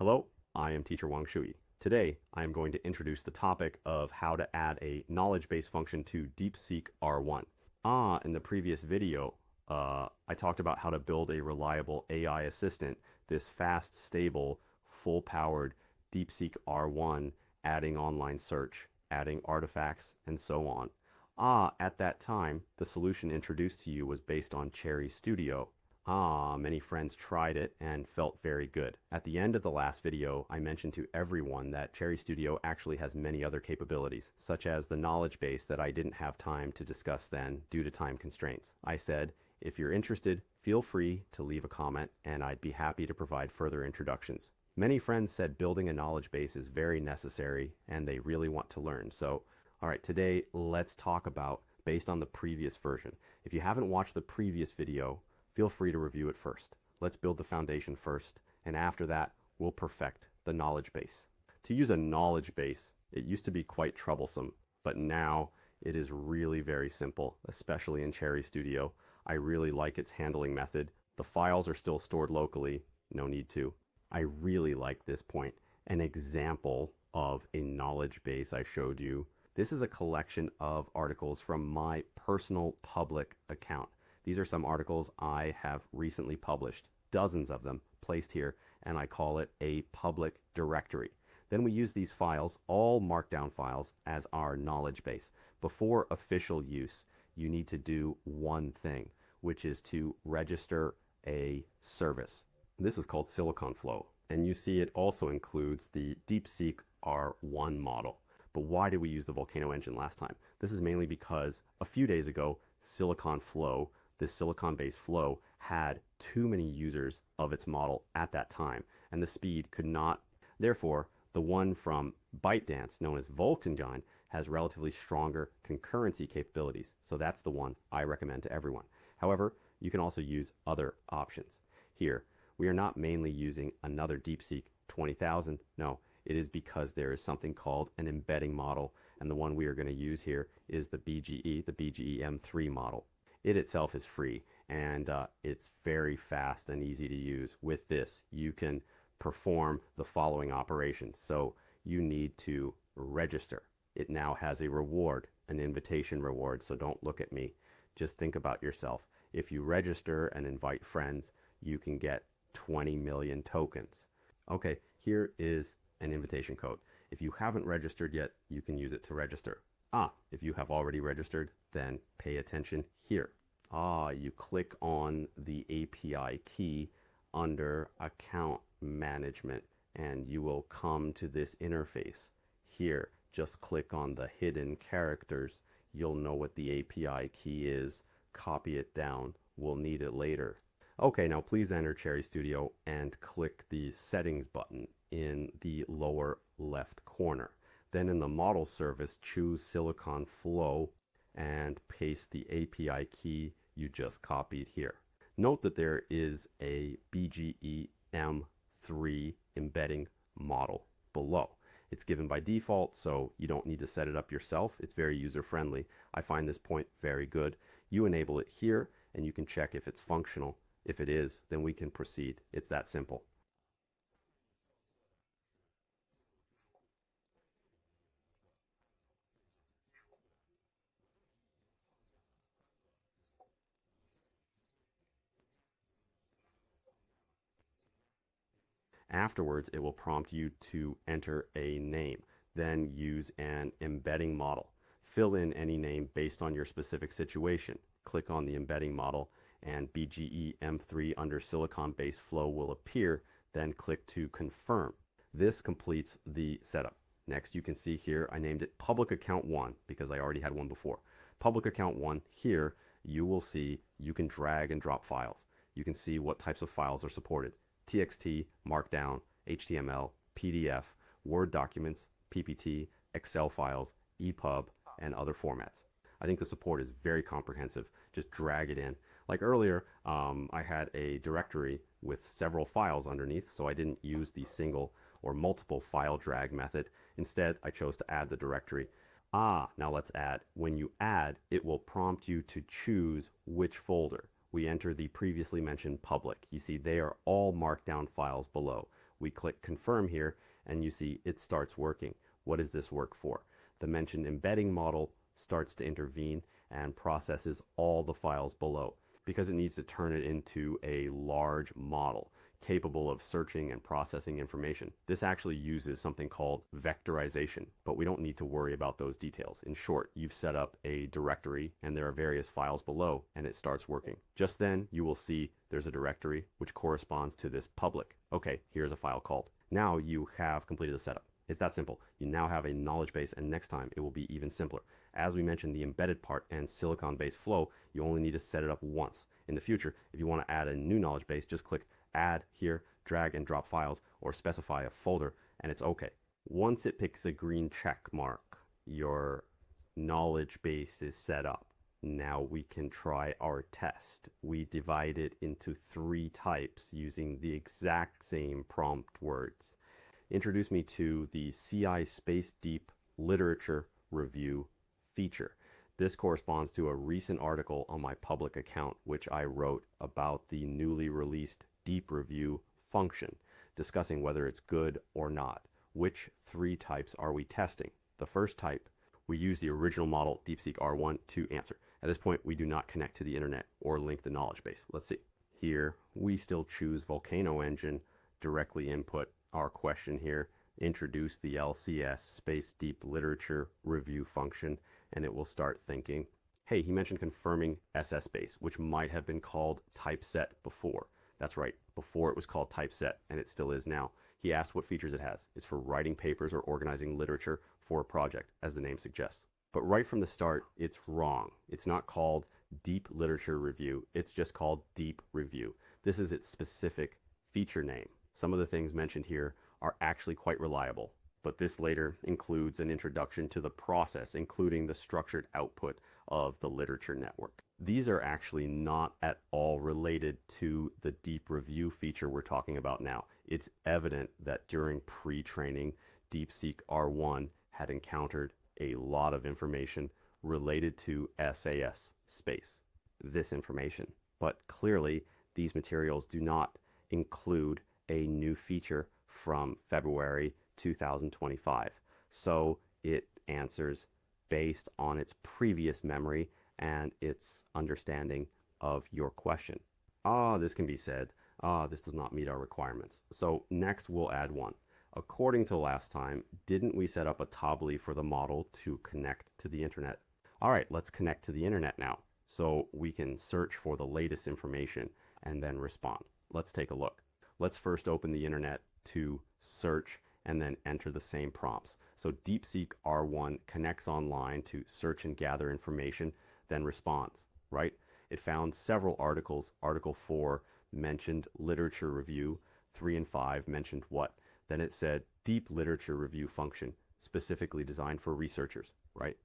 Hello, I am teacher nkwangshuyi. Today, I am going to introduce the topic of how to add a knowledge-based function to Deepseek R1. In the previous video, I talked about how to build a reliable AI assistant, this fast, stable, full-powered Deepseek R1, adding online search, adding artifacts, and so on. At that time, the solution introduced to you was based on Cherry Studio. Many friends tried it and felt very good. At the end of the last video, I mentioned to everyone that Cherry Studio actually has many other capabilities, such as the knowledge base that I didn't have time to discuss then due to time constraints. I said, if you're interested, feel free to leave a comment and I'd be happy to provide further introductions. Many friends said building a knowledge base is very necessary and they really want to learn. So, all right, today let's talk about based on the previous version. If you haven't watched the previous video, feel free to review it first. Let's build the foundation first, and after that, we'll perfect the knowledge base. To use a knowledge base, it used to be quite troublesome, but now it is really very simple, especially in Cherry Studio. I really like its handling method. The files are still stored locally, no need to. I really like this point. An example of a knowledge base I showed you. This is a collection of articles from my personal public account. These are some articles I have recently published, dozens of them placed here, and I call it a public directory. Then we use these files, all markdown files, as our knowledge base. Before official use, you need to do one thing, which is to register a service. This is called Silicon Flow, and you see it also includes the Deepseek R1 model. But why did we use the Volcano engine last time? This is mainly because a few days ago, Silicon Flow, this silicon-based flow, had too many users of its model at that time, and the speed could not. Therefore, the one from ByteDance, known as Volcano, has relatively stronger concurrency capabilities, so that's the one I recommend to everyone. However, you can also use other options. Here, we are not mainly using another Deepseek 20,000. No, it is because there is something called an embedding model, and the one we are going to use here is the BGE M3 model. It itself is free, and it's very fast and easy to use. With this, you can perform the following operations. So you need to register. It now has a reward, an invitation reward, so don't look at me. Just think about yourself. If you register and invite friends, you can get 20 million tokens. Okay, here is an invitation code. If you haven't registered yet, you can use it to register. If you have already registered, then pay attention here. You click on the API key under Account Management, and you will come to this interface. Here, just click on the hidden characters. You'll know what the API key is. Copy it down. We'll need it later. Okay, now please enter Cherry Studio and click the Settings button in the lower left corner. Then in the model service, choose Silicon Flow and paste the API key you just copied here. Note that there is a BGE M3 embedding model below. It's given by default, so you don't need to set it up yourself. It's very user-friendly. I find this point very good. You enable it here, and you can check if it's functional. If it is, then we can proceed. It's that simple. Afterwards, it will prompt you to enter a name, then use an embedding model. Fill in any name based on your specific situation. Click on the embedding model and BGE M3 under silicon-based flow will appear, then click to confirm. This completes the setup. Next, you can see here, I named it Public Account 1 because I already had one before. Public Account 1, here you will see you can drag and drop files. You can see what types of files are supported. TXT, Markdown, HTML, PDF, Word documents, PPT, Excel files, EPUB, and other formats. I think the support is very comprehensive. Just drag it in. Like earlier, I had a directory with several files underneath, so I didn't use the single or multiple file drag method. Instead, I chose to add the directory. Now let's add. When you add, it will prompt you to choose which folder. We enter the previously mentioned public. You see they are all markdown files below. We click confirm here, and you see it starts working. What does this work for? The mentioned embedding model starts to intervene and processes all the files below because it needs to turn it into a large model capable of searching and processing information. This actually uses something called vectorization, but we don't need to worry about those details. In short, you've set up a directory and there are various files below and it starts working. Just then you will see there's a directory which corresponds to this public. Okay, here's a file called. Now you have completed the setup. It's that simple. You now have a knowledge base, and next time it will be even simpler. As we mentioned, the embedded part and silicon-based flow, you only need to set it up once. In the future, if you want to add a new knowledge base, just click add here, drag and drop files, or specify a folder, and it's okay. Once it picks a green check mark, your knowledge base is set up. Now we can try our test. We divide it into 3 types using the exact same prompt words. Introduce me to the CI Space Deep Literature Review feature. This corresponds to a recent article on my public account, which I wrote about the newly released Deep Review function, discussing whether it's good or not. Which 3 types are we testing? The first type, we use the original model Deepseek R1 to answer. At this point, we do not connect to the internet or link the knowledge base. Let's see. Here, we still choose Volcano Engine, directly input our question here, introduce the LCS Space Deep Literature Review function, and it will start thinking, hey, he mentioned confirming SS base, which might have been called typeset before. That's right, before it was called typeset, and it still is now. He asked what features it has. It's for writing papers or organizing literature for a project, as the name suggests. But right from the start, it's wrong. It's not called Deep Literature Review. It's just called Deep Review. This is its specific feature name. Some of the things mentioned here are actually quite reliable, but this later includes an introduction to the process, including the structured output of the literature network. These are actually not at all related to the deep review feature we're talking about now. It's evident that during pre-training, Deepseek R1 had encountered a lot of information related to SAS space, this information. But clearly, these materials do not include a new feature from February 2025. So it answers based on its previous memory and its understanding of your question. This can be said, this does not meet our requirements. So next we'll add one. According to last time, didn't we set up a tabli for the model to connect to the internet? All right, let's connect to the internet now so we can search for the latest information and then respond. Let's take a look. Let's first open the internet to search and then enter the same prompts. So Deepseek R1 connects online to search and gather information, then responds, right? It found several articles. Article 4 mentioned literature review, 3 and 5 mentioned what? Then it said deep literature review function, specifically designed for researchers, right?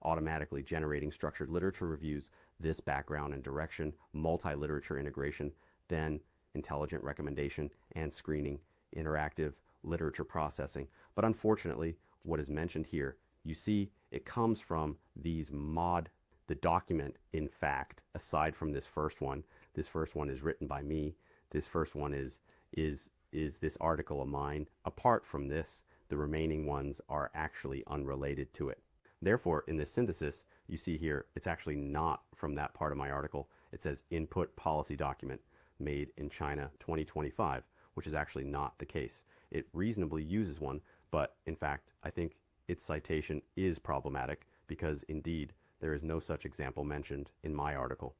Automatically generating structured literature reviews, this background and direction, multi-literature integration, then intelligent recommendation and screening, interactive literature processing. But unfortunately, what is mentioned here, you see it comes from these the document, in fact, aside from this first one is written by me. This first one is this article of mine. Apart from this, the remaining ones are actually unrelated to it. Therefore, in this synthesis, you see here, it's actually not from that part of my article. It says input policy document made in China 2025, which is actually not the case. It reasonably uses one, but in fact, I think its citation is problematic because indeed, there is no such example mentioned in my article.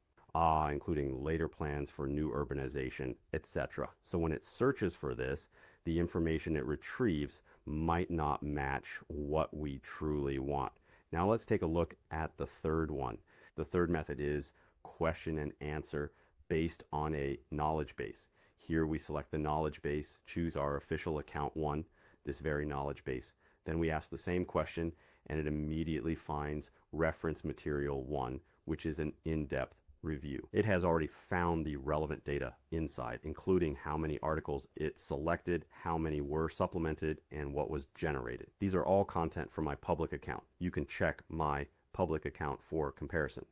Including later plans for new urbanization, etc. So when it searches for this, the information it retrieves might not match what we truly want. Now let's take a look at the third one. The third method is question and answer based on a knowledge base. Here we select the knowledge base, choose our official account 1, this very knowledge base. Then we ask the same question and it immediately finds reference material 1, which is an in-depth review. It has already found the relevant data inside, including how many articles it selected, how many were supplemented, and what was generated. These are all content from my public account. You can check my public account for comparison.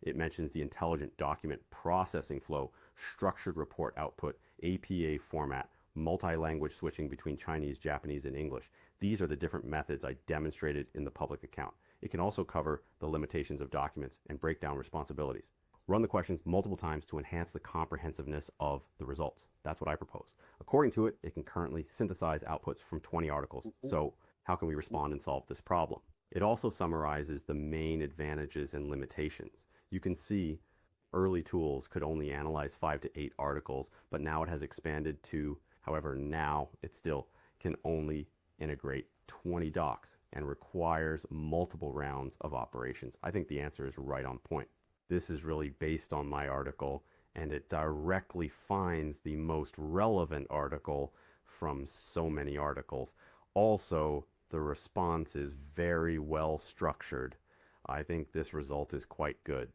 It mentions the intelligent document processing flow, structured report output, APA format, multi-language switching between Chinese, Japanese, and English. These are the different methods I demonstrated in the public account. It can also cover the limitations of documents and break down responsibilities. Run the questions multiple times to enhance the comprehensiveness of the results. That's what I propose. According to it, it can currently synthesize outputs from 20 articles. So how can we respond and solve this problem? It also summarizes the main advantages and limitations. You can see early tools could only analyze 5 to 8 articles, but now it has expanded to, however, now it still can only integrate 20 docs and requires multiple rounds of operations. I think the answer is right on point. This is really based on my article, and it directly finds the most relevant article from so many articles. Also, the response is very well structured. I think this result is quite good.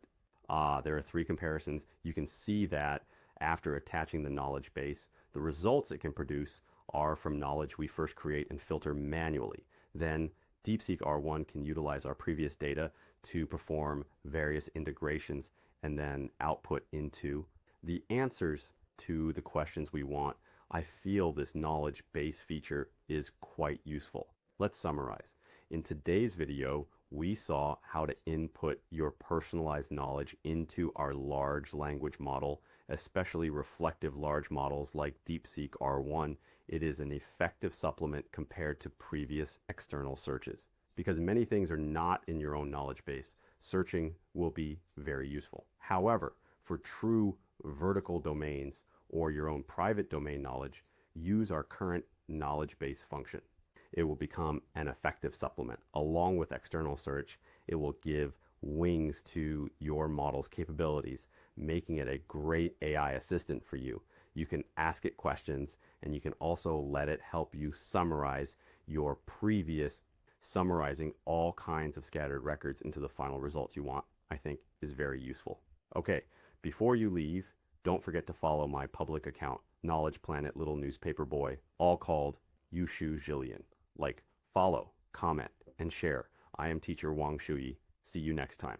There are 3 comparisons. You can see that after attaching the knowledge base, the results it can produce are from knowledge we first create and filter manually. Then Deepseek R1 can utilize our previous data to perform various integrations and then output into the answers to the questions we want. I feel this knowledge base feature is quite useful. Let's summarize. In today's video, we saw how to input your personalized knowledge into our large language model, especially reflective large models like Deepseek R1. It is an effective supplement compared to previous external searches. Because many things are not in your own knowledge base, searching will be very useful. However, for true vertical domains or your own private domain knowledge, use our current knowledge base function. It will become an effective supplement. Along with external search, it will give wings to your model's capabilities, making it a great AI assistant for you. You can ask it questions, and you can also let it help you summarize your previous, summarizing all kinds of scattered records into the final result you want, I think is very useful. Okay, before you leave, don't forget to follow my public account, Knowledge Planet Little Newspaper Boy, all called Yushu Jillian. Like, follow, comment, and share. I am teacher Kwangshuyi. See you next time.